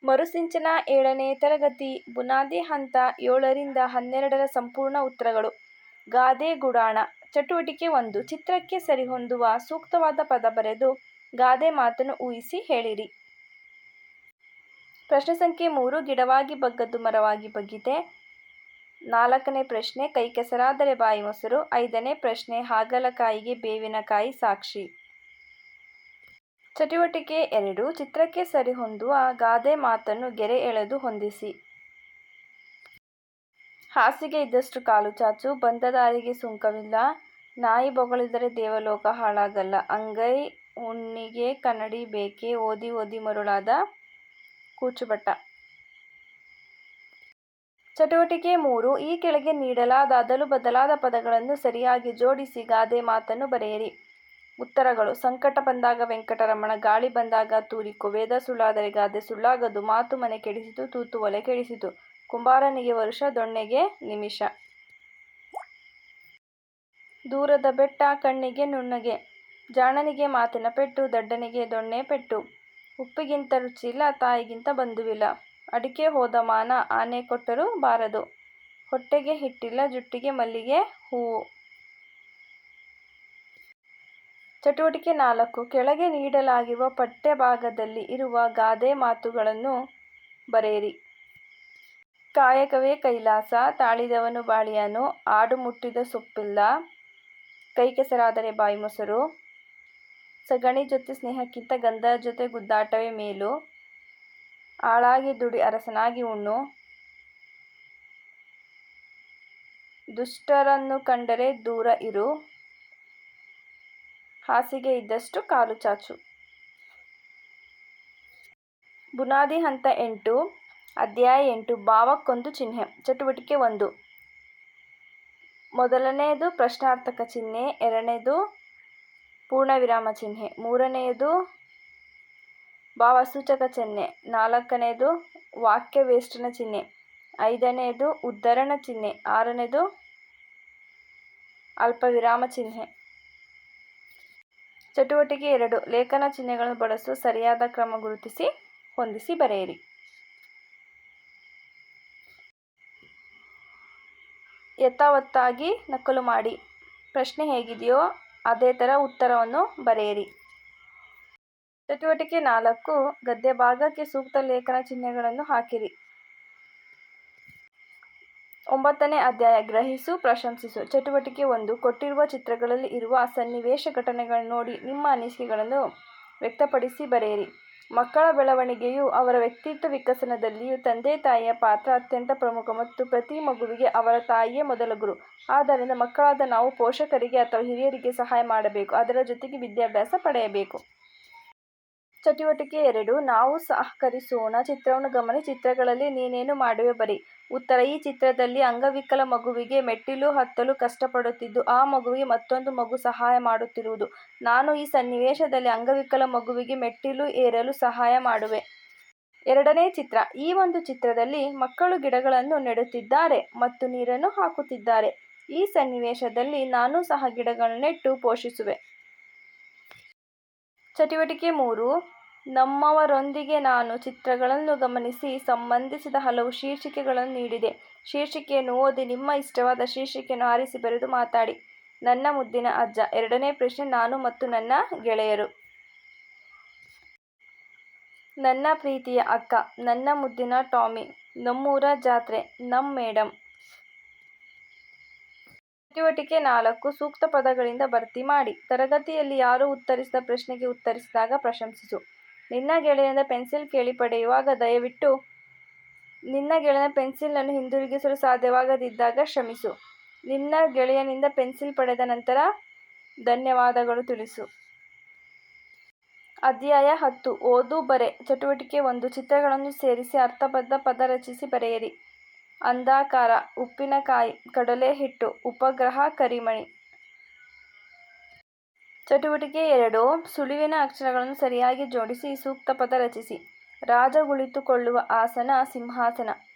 ಮರುಸಿಂಚನ 7ನೇ ತರಗತಿ ಬುನಾದಿ ಹಂತ 7ರಿಂದ 12ರ ಸಂಪೂರ್ಣ ಉತ್ತರಗಳು. ಗಾದೆ ಗುಡಾಣ. ಚಟುವಟಿಕೆ 1. ಚಿತ್ರಕ್ಕೆ ಸರಿಹೊಂದುವ ಸೂಕ್ತವಾದ ಪದ ಬರೆದು ಗಾದೆ ಮಾತನ್ನು ಊಹಿಸಿ ಹೇಳಿರಿ. ಪ್ರಶ್ನೆ ಸಂಖ್ಯೆ 3. ಗಿಡವಾಗಿ ಬಗ್ಗದ್ದು ಮರವಾಗಿ ಬಗ್ಗಿದೆ. 4ನೇ ಪ್ರಶ್ನೆ. ಕೈ ಕೆಸರಾದರೆ ಬಾಯಿ ಮೊಸರು. 5ನೇ ಪ್ರಶ್ನೆ. ಹಾಗಲಕಾಯಿಗೆ ಬೇವಿನಕಾಯಿ ಸಾಕ್ಷಿ. ಚಟುವಟಿಕೆ 2. ಚಿತ್ರಕ್ಕೆ ಸರಿಹೊಂದುವ ಗಾದೆ ಮಾತನ್ನು ಗೆರೆ ಎಳೆದು ಹೊಂದಿಸಿ. ಹಾಸಿಗೆ ಇದ್ದಷ್ಟು ಕಾಲು ಚಾಚು. ಬಂದ ದಾರಿಗೆ ಸುಂಕವಿಲ್ಲ. ನಾಯಿ ಬೊಗಳಿದರೆ ದೇವಲೋಕ ಹಾಳಾಗಲ್ಲ. ಅಂಗೈ ಹುಣ್ಣಿಗೆ ಕನ್ನಡಿ ಬೇಕೆ. ಓದಿ ಓದಿ ಮರುಳಾದ ಕೂಚುಬಟ್ಟ. ಚಟುವಟಿಕೆ 3. ಈ ಕೆಳಗೆ ನೀಡಲಾದ ಅದಲು ಬದಲಾದ ಪದಗಳನ್ನು ಸರಿಯಾಗಿ ಜೋಡಿಸಿ ಗಾದೆ ಮಾತನ್ನು ಬರೆಯಿರಿ. ಉತ್ತರಗಳು. ಸಂಕಟ ಬಂದಾಗ ವೆಂಕಟರಮಣ. ಗಾಳಿ ಬಂದಾಗ ತೂರಿಕೊ. ವೇದ ಸುಳ್ಳಾದರೆ ಗಾದೆ ಸುಳ್ಳಾಗದು. ಮಾತು ಮನೆ ಕೆಡಿಸಿತು, ತೂತು ಒಲೆ ಕೆಡಿಸಿತು. ಕುಂಬಾರನಿಗೆ ವರುಷ, ದೊಣ್ಣೆಗೆ ನಿಮಿಷ. ದೂರದ ಬೆಟ್ಟ ಕಣ್ಣಿಗೆ ನುಣ್ಣಗೆ. ಜಾಣನಿಗೆ ಮಾತಿನ ಪೆಟ್ಟು, ದಡ್ಡನಿಗೆ ದೊಣ್ಣೆ ಪೆಟ್ಟು. ಉಪ್ಪಿಗಿಂತ ರುಚಿಯಿಲ್ಲ, ತಾಯಿಗಿಂತ ಬಂಧುವಿಲ್ಲ. ಅಡಿಕೆ ಹೋದ ಮಾನ, ಆನೆ ಕೊಟ್ಟರೂ ಬಾರದು. ಹೊಟ್ಟೆಗೆ ಹಿಟ್ಟಿಲ್ಲ, ಜುಟ್ಟಿಗೆ ಮಲ್ಲಿಗೆ ಹೂವು. ಚಟುವಟಿಕೆ 4. ಕೆಳಗೆ ನೀಡಲಾಗಿರುವ ಪಠ್ಯಭಾಗದಲ್ಲಿ ಇರುವ ಗಾದೆ ಮಾತುಗಳನ್ನು ಬರೆಯಿರಿ. ಕಾಯಕವೇ ಕೈಲಾಸ. ತಾಳಿದವನು ಬಾಳಿಯಾನು. ಆಡು ಮುಟ್ಟಿದ ಸೊಪ್ಪಿಲ್ಲ. ಕೈ ಕೆಸರಾದರೆ ಬಾಯಿ ಮೊಸರು. ಸಗಣಿ ಜೊತೆ ಸ್ನೇಹಕ್ಕಿಂತ ಗಂಧದ ಜೊತೆ ಗುದ್ದಾಟವೇ ಮೇಲು. ಆಳಾಗಿ ದುಡಿ ಅರಸನಾಗಿ ಉಣ್ಣು. ದುಷ್ಟರನ್ನು ಕಂಡರೆ ದೂರ ಇರು. ಹಾಸಿಗೆ ಇದ್ದಷ್ಟು ಕಾಲು ಚಾಚು. ಬುನಾದಿ ಹಂತ 8. ಅಧ್ಯಾಯ 8. ಭಾವಕ್ಕೊಂದು ಚಿಹ್ನೆ. ಚಟುವಟಿಕೆ 1. ಮೊದಲನೆಯದು ಪ್ರಶ್ನಾರ್ಥಕ ಚಿಹ್ನೆ. 2ನೇದು ಪೂರ್ಣವಿರಾಮ ಚಿಹ್ನೆ. 3ನೇದು ಭಾವಸೂಚಕ ಚಿಹ್ನೆ. 4ನೇದು ವಾಕ್ಯವೇಷ್ಟನ ಚಿಹ್ನೆ. 5ನೇದು ಉದ್ಧರಣ ಚಿಹ್ನೆ. 6ನೇದು ಅಲ್ಪವಿರಾಮ ಚಿಹ್ನೆ. ಚಟುವಟಿಕೆ 2. ಲೇಖನ ಚಿಹ್ನೆಗಳನ್ನು ಬಳಸುವ ಸರಿಯಾದ ಕ್ರಮ ಗುರುತಿಸಿ ಹೊಂದಿಸಿ ಬರೆಯಿರಿ. ಯಥಾವತ್ತಾಗಿ ನಕಲು ಮಾಡಿ. ಪ್ರಶ್ನೆ ಹೇಗಿದೆಯೋ ಅದೇ ಥರ ಉತ್ತರವನ್ನು ಬರೆಯಿರಿ. ಚಟುವಟಿಕೆ 4. ಗದ್ಯ ಭಾಗಕ್ಕೆ ಸೂಕ್ತ ಲೇಖನ ಚಿಹ್ನೆಗಳನ್ನು ಹಾಕಿರಿ. 9ನೇ ಅಧ್ಯಾಯ. ಗ್ರಹಿಸು, ಪ್ರಶಂಸಿಸು. ಚಟುವಟಿಕೆ 1. ಕೊಟ್ಟಿರುವ ಚಿತ್ರಗಳಲ್ಲಿ ಇರುವ ಸನ್ನಿವೇಶ ಘಟನೆಗಳನ್ನು ನೋಡಿ ನಿಮ್ಮ ಅನಿಸಿಕೆಗಳನ್ನು ವ್ಯಕ್ತಪಡಿಸಿ ಬರೆಯಿರಿ. ಮಕ್ಕಳ ಬೆಳವಣಿಗೆಯೂ ಅವರ ವ್ಯಕ್ತಿತ್ವ ವಿಕಸನದಲ್ಲಿಯೂ ತಂದೆ ತಾಯಿಯ ಪಾತ್ರ ಅತ್ಯಂತ ಪ್ರಮುಖ ಮತ್ತು ಪ್ರತಿ ಮಗುವಿಗೆ ಅವರ ತಾಯಿಯೇ ಮೊದಲ ಗುರು. ಆದ್ದರಿಂದ ಮಕ್ಕಳಾದ ನಾವು ಪೋಷಕರಿಗೆ ಅಥವಾ ಹಿರಿಯರಿಗೆ ಸಹಾಯ ಮಾಡಬೇಕು, ಅದರ ಜೊತೆಗೆ ವಿದ್ಯಾಭ್ಯಾಸ ಪಡೆಯಬೇಕು. ಚಟುವಟಿಕೆ 2. ನಾವು ಸಹಕರಿಸೋಣ. ಚಿತ್ರವನ್ನು ಗಮನಿಸಿ ಚಿತ್ರಗಳಲ್ಲಿ ನೀನೇನು ಮಾಡುವೆ ಬರಿ. ಉತ್ತರ. ಈ ಚಿತ್ರದಲ್ಲಿ ಅಂಗವಿಕಲ ಮಗುವಿಗೆ ಮೆಟ್ಟಿಲು ಹತ್ತಲು ಕಷ್ಟಪಡುತ್ತಿದ್ದು ಆ ಮಗುವಿಗೆ ಮತ್ತೊಂದು ಮಗು ಸಹಾಯ ಮಾಡುತ್ತಿರುವುದು. ನಾನು ಈ ಸನ್ನಿವೇಶದಲ್ಲಿ ಅಂಗವಿಕಲ ಮಗುವಿಗೆ ಮೆಟ್ಟಿಲು ಏರಲು ಸಹಾಯ ಮಾಡುವೆ. 2ನೇ ಚಿತ್ರ. ಈ ಒಂದು ಚಿತ್ರದಲ್ಲಿ ಮಕ್ಕಳು ಗಿಡಗಳನ್ನು ನೆಡುತ್ತಿದ್ದಾರೆ ಮತ್ತು ನೀರನ್ನು ಹಾಕುತ್ತಿದ್ದಾರೆ. ಈ ಸನ್ನಿವೇಶದಲ್ಲಿ ನಾನು ಸಹ ಗಿಡಗಳನ್ನು ನೆಟ್ಟು ಪೋಷಿಸುವೆ. ಚಟುವಟಿಕೆ 3. ನಮ್ಮವರೊಂದಿಗೆ ನಾನು ಚಿತ್ರಗಳನ್ನು ಗಮನಿಸಿ ಸಂಬಂಧಿಸಿದ ಹಲವು ಶೀರ್ಷಿಕೆಗಳನ್ನು ನೀಡಿದೆ. ಶೀರ್ಷಿಕೆಯನ್ನು ಓದಿ ನಿಮ್ಮ ಇಷ್ಟವಾದ ಶೀರ್ಷಿಕೆಯನ್ನು ಆರಿಸಿ ಬರೆದು ಮಾತಾಡಿ. ನನ್ನ ಮುದ್ದಿನ ಅಜ್ಜ. 2ನೇ ಪ್ರಶ್ನೆ. ನಾನು ಮತ್ತು ನನ್ನ ಗೆಳೆಯರು. ನನ್ನ ಪ್ರೀತಿಯ ಅಕ್ಕ. ನನ್ನ ಮುದ್ದಿನ ಟಾಮಿ. ನಮ್ಮೂರ ಜಾತ್ರೆ. ನಮ್ ಮೇಡಂ. ಚಟುವಟಿಕೆ 4. ಸೂಕ್ತ ಪದಗಳಿಂದ ಭರ್ತಿ ಮಾಡಿ. ತರಗತಿಯಲ್ಲಿ ಯಾರೂ ಉತ್ತರಿಸದ ಪ್ರಶ್ನೆಗೆ ಉತ್ತರಿಸಿದಾಗ ಪ್ರಶಂಸಿಸು. ನಿನ್ನ ಗೆಳೆಯನಿಂದ ಪೆನ್ಸಿಲ್ ಕೇಳಿ ಪಡೆಯುವಾಗ ದಯವಿಟ್ಟು ನಿನ್ನ ಗೆಳೆಯನ ಪೆನ್ಸಿಲನ್ನು ಹಿಂದಿರುಗಿಸಲು ಸಾಧ್ಯವಾಗದಿದ್ದಾಗ ಕ್ಷಮಿಸು. ನಿನ್ನ ಗೆಳೆಯನಿಂದ ಪೆನ್ಸಿಲ್ ಪಡೆದ ನಂತರ ಧನ್ಯವಾದಗಳು ತಿಳಿಸು. ಅಧ್ಯಾಯ 10. ಓದು ಬರೆ. ಚಟುವಟಿಕೆ 1. ಚಿತ್ರಗಳನ್ನು ಸೇರಿಸಿ ಅರ್ಥಬದ್ಧ ಪದ ರಚಿಸಿ ಬರೆಯಿರಿ. ಅಂಧಾಕಾರ, ಉಪ್ಪಿನಕಾಯಿ, ಕಡಲೆ ಹಿಟ್ಟು, ಉಪಗ್ರಹ, ಕರಿಮಣಿ. ಚಟುವಟಿಕೆ 2. ಸುಳಿವಿನ ಅಕ್ಷರಗಳನ್ನು ಸರಿಯಾಗಿ ಜೋಡಿಸಿ ಸೂಕ್ತ ಪದ ರಚಿಸಿ. ರಾಜ ಕುಳಿತುಕೊಳ್ಳುವ ಆಸನ ಸಿಂಹಾಸನ.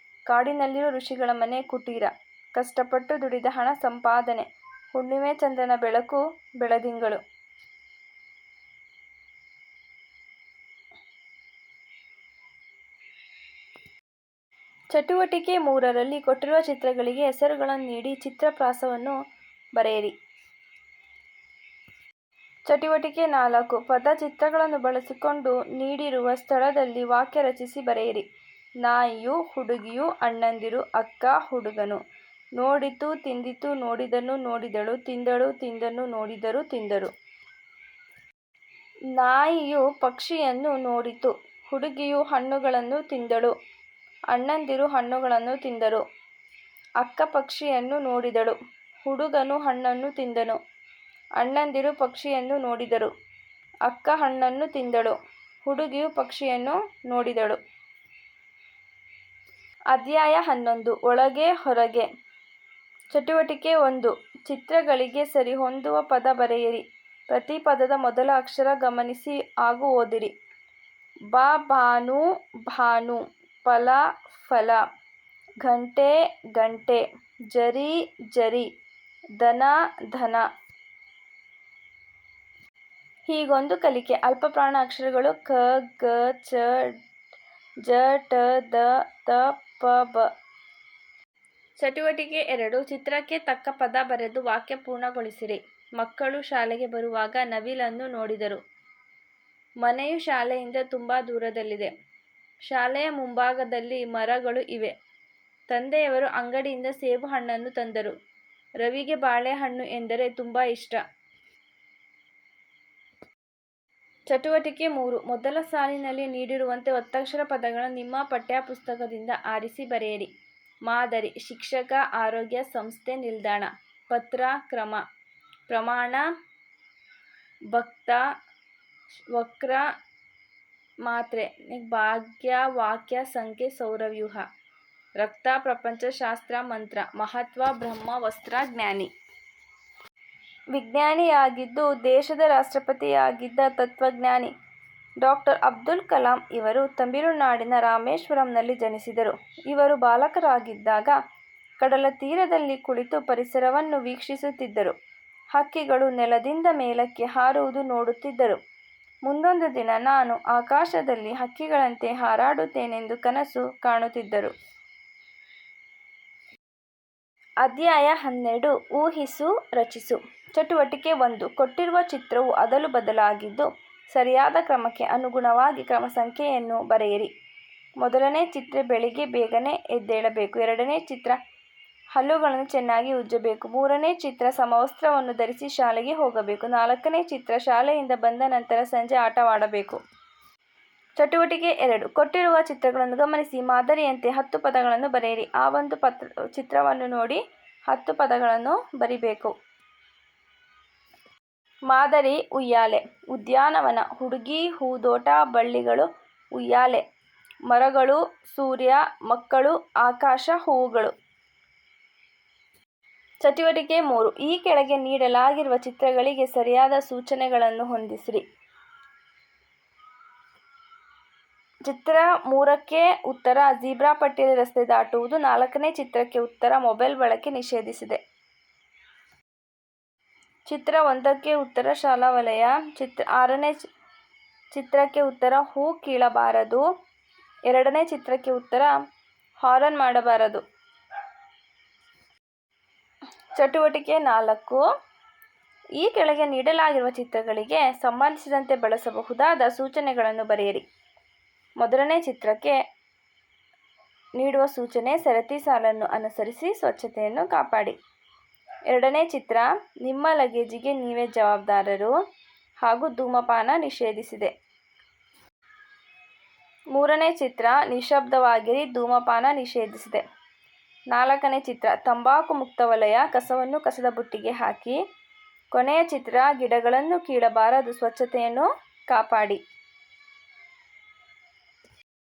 ಕಾಡಿನಲ್ಲಿರುವ ಋಷಿಗಳ ಮನೆ ಕುಟೀರ. ಕಷ್ಟಪಟ್ಟು ದುಡಿದ ಹಣ ಸಂಪಾದನೆ. ಹುಣ್ಣಿಮೆ ಚಂದ್ರನ ಬೆಳಕು ಬೆಳದಿಂಗಳು. ಚಟುವಟಿಕೆ 3ರಲ್ಲಿ ಕೊಟ್ಟಿರುವ ಚಿತ್ರಗಳಿಗೆ ಹೆಸರುಗಳನ್ನು ನೀಡಿ ಚಿತ್ರಪ್ರಾಸವನ್ನು ಬರೆಯಿರಿ. ಚಟುವಟಿಕೆ 4 ಪದಚಿತ್ರಗಳನ್ನು ಬಳಸಿಕೊಂಡು ನೀಡಿರುವ ಸ್ಥಳದಲ್ಲಿ ವಾಕ್ಯ ರಚಿಸಿ ಬರೆಯಿರಿ. ನಾಯಿಯು, ಹುಡುಗಿಯು, ಅಣ್ಣಂದಿರು, ಅಕ್ಕ, ಹುಡುಗನು. ನೋಡಿತು, ತಿಂದಿತು, ನೋಡಿದನು, ನೋಡಿದಳು, ತಿಂದಳು, ತಿಂದನು, ನೋಡಿದರು, ತಿಂದರು. ನಾಯಿಯು ಪಕ್ಷಿಯನ್ನು ನೋಡಿತು. ಹುಡುಗಿಯು ಹಣ್ಣುಗಳನ್ನು ತಿಂದಳು. ಅಣ್ಣಂದಿರು ಹಣ್ಣುಗಳನ್ನು ತಿಂದರು. ಅಕ್ಕ ಪಕ್ಷಿಯನ್ನು ನೋಡಿದಳು. ಹುಡುಗನು ಹಣ್ಣನ್ನು ತಿಂದನು. ಅಣ್ಣಂದಿರು ಪಕ್ಷಿಯನ್ನು ನೋಡಿದರು. ಅಕ್ಕ ಹಣ್ಣನ್ನು ತಿಂದಳು. ಹುಡುಗಿಯು ಪಕ್ಷಿಯನ್ನು ನೋಡಿದಳು. ಅಧ್ಯಾಯ 11 ಒಳಗೆ ಹೊರಗೆ. ಚಟುವಟಿಕೆ 1 ಚಿತ್ರಗಳಿಗೆ ಸರಿಹೊಂದುವ ಪದ ಬರೆಯಿರಿ. ಪ್ರತಿ ಪದದ ಮೊದಲ ಅಕ್ಷರ ಗಮನಿಸಿ ಹಾಗೂ ಓದಿರಿ. ಬಾನು ಭಾನು, ಫಲ ಫಲ, ಗಂಟೆ ಗಂಟೆ, ಜರಿ ಜರಿ, ದನ ಧನ. ಹೀಗೊಂದು ಕಲಿಕೆ. ಅಲ್ಪಪ್ರಾಣ ಅಕ್ಷರಗಳು ಕ, ಗ, ಚ, ಜ, ಟ, ದ, ತ, ಪ, ಬ. ಚಟುವಟಿಕೆ 2 ಚಿತ್ರಕ್ಕೆ ತಕ್ಕ ಪದ ಬರೆದು ವಾಕ್ಯ ಪೂರ್ಣಗೊಳಿಸಿರಿ. ಮಕ್ಕಳು ಶಾಲೆಗೆ ಬರುವಾಗ ನವಿಲನ್ನು ನೋಡಿದರು. ಮನೆಯು ಶಾಲೆಯಿಂದ ತುಂಬಾ ದೂರದಲ್ಲಿದೆ. ಶಾಲೆಯ ಮುಂಭಾಗದಲ್ಲಿ ಮರಗಳು ಇವೆ. ತಂದೆಯವರು ಅಂಗಡಿಯಿಂದ ಸೇಬು ಹಣ್ಣನ್ನು ತಂದರು. ರವಿಗೆ ಬಾಳೆಹಣ್ಣು ಎಂದರೆ ತುಂಬಾ ಇಷ್ಟ. ಚಟುವಟಿಕೆ 3 ಮೊದಲ ಸಾಲಿನಲ್ಲಿ ನೀಡಿರುವಂತೆ ಒತ್ತಕ್ಷರ ಪದಗಳನ್ನು ನಿಮ್ಮ ಪಠ್ಯಪುಸ್ತಕದಿಂದ ಆರಿಸಿ ಬರೆಯಿರಿ. ಮಾದರಿ, ಶಿಕ್ಷಕ, ಆರೋಗ್ಯ, ಸಂಸ್ಥೆ, ನಿಲ್ದಾಣ. ಪತ್ರ, ಕ್ರಮ, ಪ್ರಮಾಣ, ಭಕ್ತ, ವಕ್ರ, ಮಾತ್ರೆ, ಭಾಗ್ಯ, ವಾಕ್ಯ, ಸಂಖ್ಯೆ, ಸೌರವ್ಯೂಹ. ರಕ್ತ, ಪ್ರಪಂಚ, ಶಾಸ್ತ್ರ, ಮಂತ್ರ. ಮಹತ್ವ, ಬ್ರಹ್ಮ, ವಸ್ತ್ರ, ಜ್ಞಾನಿ. ವಿಜ್ಞಾನಿಯಾಗಿದ್ದು ದೇಶದ ರಾಷ್ಟ್ರಪತಿಯಾಗಿದ್ದ ತತ್ವಜ್ಞಾನಿ ಡಾ. ಅಬ್ದುಲ್ ಕಲಾಂ ಇವರು ತಮಿಳುನಾಡಿನ ರಾಮೇಶ್ವರಂನಲ್ಲಿ ಜನಿಸಿದರು. ಇವರು ಬಾಲಕರಾಗಿದ್ದಾಗ ಕಡಲ ತೀರದಲ್ಲಿ ಕುಳಿತು ಪರಿಸರವನ್ನು ವೀಕ್ಷಿಸುತ್ತಿದ್ದರು. ಹಕ್ಕಿಗಳು ನೆಲದಿಂದ ಮೇಲಕ್ಕೆ ಹಾರುವುದು ನೋಡುತ್ತಿದ್ದರು. ಮುಂದೊಂದು ದಿನ ನಾನು ಆಕಾಶದಲ್ಲಿ ಹಕ್ಕಿಗಳಂತೆ ಹಾರಾಡುತ್ತೇನೆಂದು ಕನಸು ಕಾಣುತ್ತಿದ್ದರು. ಅಧ್ಯಾಯ 12 ಊಹಿಸು ರಚಿಸು. ಚಟುವಟಿಕೆ 1 ಕೊಟ್ಟಿರುವ ಚಿತ್ರವು ಅದಲು ಬದಲಾಗಿದ್ದು ಸರಿಯಾದ ಕ್ರಮಕ್ಕೆ ಅನುಗುಣವಾಗಿ ಕ್ರಮ ಸಂಖ್ಯೆಯನ್ನು ಬರೆಯಿರಿ. ಮೊದಲನೇ ಚಿತ್ರ ಬೆಳಿಗ್ಗೆ ಬೇಗನೆ ಎದ್ದೇಳಬೇಕು. ಎರಡನೇ ಚಿತ್ರ ಹಲ್ಲುಗಳನ್ನು ಚೆನ್ನಾಗಿ ಉಜ್ಜಬೇಕು. ಮೂರನೇ ಚಿತ್ರ ಸಮವಸ್ತ್ರವನ್ನು ಧರಿಸಿ ಶಾಲೆಗೆ ಹೋಗಬೇಕು. ನಾಲ್ಕನೇ ಚಿತ್ರ ಶಾಲೆಯಿಂದ ಬಂದ ನಂತರ ಸಂಜೆ ಆಟವಾಡಬೇಕು. ಚಟುವಟಿಕೆ 2 ಕೊಟ್ಟಿರುವ ಚಿತ್ರಗಳನ್ನು ಗಮನಿಸಿ ಮಾದರಿಯಂತೆ 10 ಪದಗಳನ್ನು ಬರೆಯಿರಿ. ಆ ಒಂದು ಚಿತ್ರವನ್ನು ನೋಡಿ 10 ಪದಗಳನ್ನು ಬರಿಬೇಕು. ಮಾದರಿ ಉಯ್ಯಾಲೆ, ಉದ್ಯಾನವನ, ಹುಡುಗಿ, ಹೂದೋಟ, ಬಳ್ಳಿಗಳು, ಉಯ್ಯಾಲೆ, ಮರಗಳು, ಸೂರ್ಯ, ಮಕ್ಕಳು, ಆಕಾಶ, ಹೂವುಗಳು. ಚಟುವಟಿಕೆ 3 ಈ ಕೆಳಗೆ ನೀಡಲಾಗಿರುವ ಚಿತ್ರಗಳಿಗೆ ಸರಿಯಾದ ಸೂಚನೆಗಳನ್ನು ಹೊಂದಿಸಿರಿ. ಚಿತ್ರ 3ಕ್ಕೆ ಉತ್ತರ ಜೀಬ್ರಾ ಪಟ್ಟಿಯಲ್ಲಿ ರಸ್ತೆ ದಾಟುವುದು. 4ನೇ ಚಿತ್ರಕ್ಕೆ ಉತ್ತರ ಮೊಬೈಲ್ ಬಳಕೆ ನಿಷೇಧಿಸಿದೆ. ಚಿತ್ರ 1ಕ್ಕೆ ಉತ್ತರ ಶಾಲಾ ವಲಯ. 6ನೇ ಚಿತ್ರಕ್ಕೆ ಉತ್ತರ ಹೂ ಕೀಳಬಾರದು. 2ನೇ ಚಿತ್ರಕ್ಕೆ ಉತ್ತರ ಹಾರನ್ ಮಾಡಬಾರದು. ಚಟುವಟಿಕೆ 4 ಈ ಕೆಳಗೆ ನೀಡಲಾಗಿರುವ ಚಿತ್ರಗಳಿಗೆ ಸಂಬಂಧಿಸಿದಂತೆ ಬಳಸಬಹುದಾದ ಸೂಚನೆಗಳನ್ನು ಬರೆಯಿರಿ. ಮೊದಲನೇ ಚಿತ್ರಕ್ಕೆ ನೀಡುವ ಸೂಚನೆ ಸರತಿ ಸಾಲನ್ನು ಅನುಸರಿಸಿ ಸ್ವಚ್ಛತೆಯನ್ನು ಕಾಪಾಡಿ. 2ನೇ ಚಿತ್ರ ನಿಮ್ಮ ಲಗೇಜಿಗೆ ನೀವೇ ಜವಾಬ್ದಾರರು ಹಾಗೂ ಧೂಮಪಾನ ನಿಷೇಧಿಸಿದೆ. 3ನೇ ಚಿತ್ರ ನಿಶ್ಶಬ್ದವಾಗಿರಿ, ಧೂಮಪಾನ ನಿಷೇಧಿಸಿದೆ. 4ನೇ ಚಿತ್ರ ತಂಬಾಕು ಮುಕ್ತ ವಲಯ, ಕಸವನ್ನು ಕಸದ ಬುಟ್ಟಿಗೆ ಹಾಕಿ. ಕೊನೆಯ ಚಿತ್ರ ಗಿಡಗಳನ್ನು ಕೀಳಬಾರದು, ಸ್ವಚ್ಛತೆಯನ್ನು ಕಾಪಾಡಿ.